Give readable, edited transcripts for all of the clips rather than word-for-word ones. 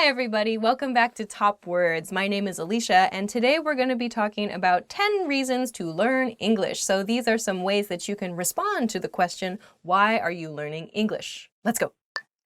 Hi everybody, welcome back to Top Words. My name is Alicia and today we're going to be talking about 10 reasons to learn English. So these are some ways that you can respond to the question, why are you learning English? Let's go.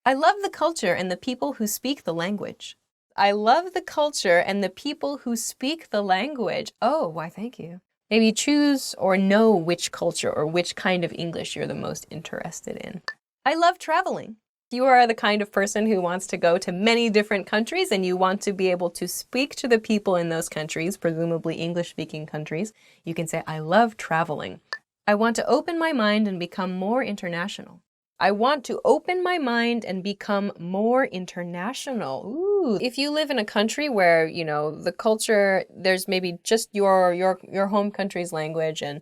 I love the culture and the people who speak the language. I love the culture and the people who speak the language. Oh, why thank you. Maybe choose or know which culture or which kind of English you're the most interested in. I love traveling. If you are the kind of person who wants to go to many different countries and you want to be able to speak to the people in those countries, presumably English-speaking countries, you can say, I love traveling. I want to open my mind and become more international. I want to open my mind and become more international. Ooh. If you live in a country where, the culture, there's maybe just your home country's language and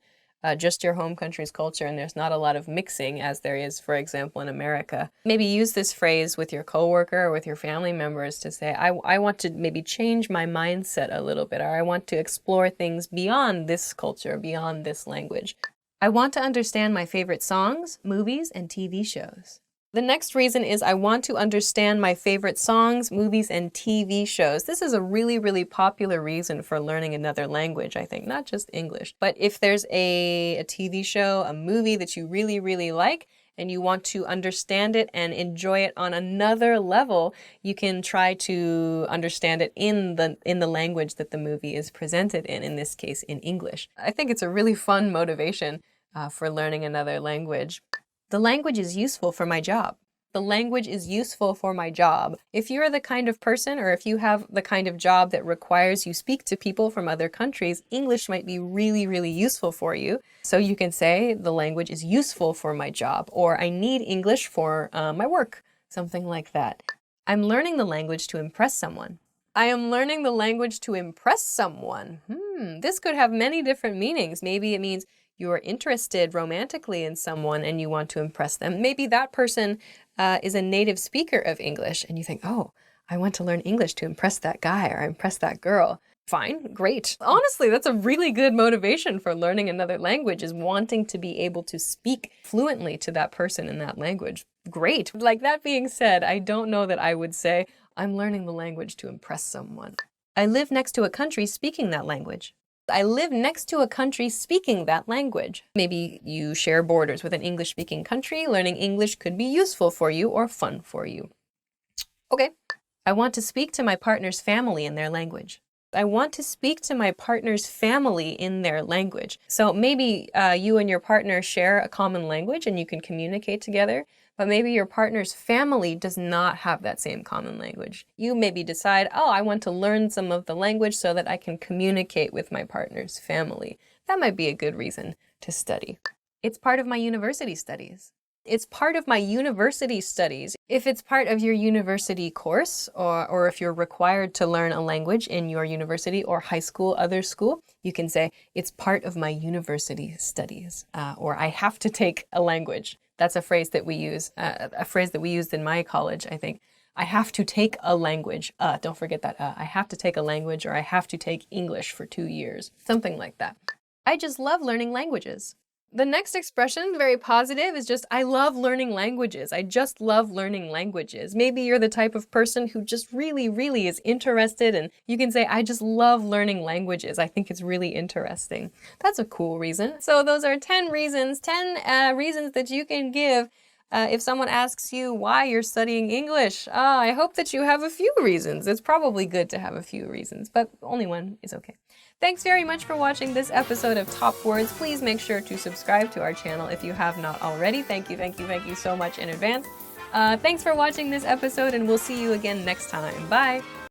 just your home country's culture, and there's not a lot of mixing as there is, for example, in America. Maybe use this phrase with your coworker or with your family members to say, I want to maybe change my mindset a little bit, or I want to explore things beyond this culture, beyond this language. I want to understand my favorite songs, movies, and TV shows. The next reason is I want to understand my favorite songs, movies, and TV shows. This is a really, really popular reason for learning another language, I think, not just English. But if there's a TV show, a movie that you really, really like, and you want to understand it and enjoy it on another level, you can try to understand it in the language that the movie is presented in this case, in English. I think it's a really fun motivation for learning another language. The language is useful for my job. The language is useful for my job. If you're the kind of person, or if you have the kind of job that requires you speak to people from other countries, English might be really, really useful for you. So you can say the language is useful for my job, or I need English for my work, something like that. I'm learning the language to impress someone. I am learning the language to impress someone. This could have many different meanings. Maybe it means you're interested romantically in someone and you want to impress them. Maybe that person is a native speaker of English and you think, oh, I want to learn English to impress that guy or impress that girl. Fine, great. Honestly, that's a really good motivation for learning another language, is wanting to be able to speak fluently to that person in that language. Great. Like, that being said, I don't know that I would say I'm learning the language to impress someone. I live next to a country speaking that language. I live next to a country speaking that language. Maybe you share borders with an English-speaking country. Learning English could be useful for you or fun for you. Okay. I want to speak to my partner's family in their language. I want to speak to my partner's family in their language. So maybe you and your partner share a common language and you can communicate together, but maybe your partner's family does not have that same common language. You maybe decide, oh, I want to learn some of the language so that I can communicate with my partner's family. That might be a good reason to study. It's part of my university studies. It's part of my university studies. If it's part of your university course, or if you're required to learn a language in your university or high school, other school, you can say, it's part of my university studies, or I have to take a language. That's a phrase that we use, a phrase that we used in my college, I think. I have to take a language. Don't forget that. I have to take a language, or I have to take English for 2 years. Something like that. I just love learning languages. The next expression, very positive, is just, I love learning languages. I just love learning languages. Maybe you're the type of person who just really, really is interested, and you can say, I just love learning languages. I think it's really interesting. That's a cool reason. So those are 10 reasons, 10 reasons that you can give if someone asks you why you're studying English. I hope that you have a few reasons. It's probably good to have a few reasons, but only one is okay. Thanks very much for watching this episode of Top Words. Please make sure to subscribe to our channel if you have not already. Thank you so much in advance. Thanks for watching this episode, and we'll see you again next time. Bye!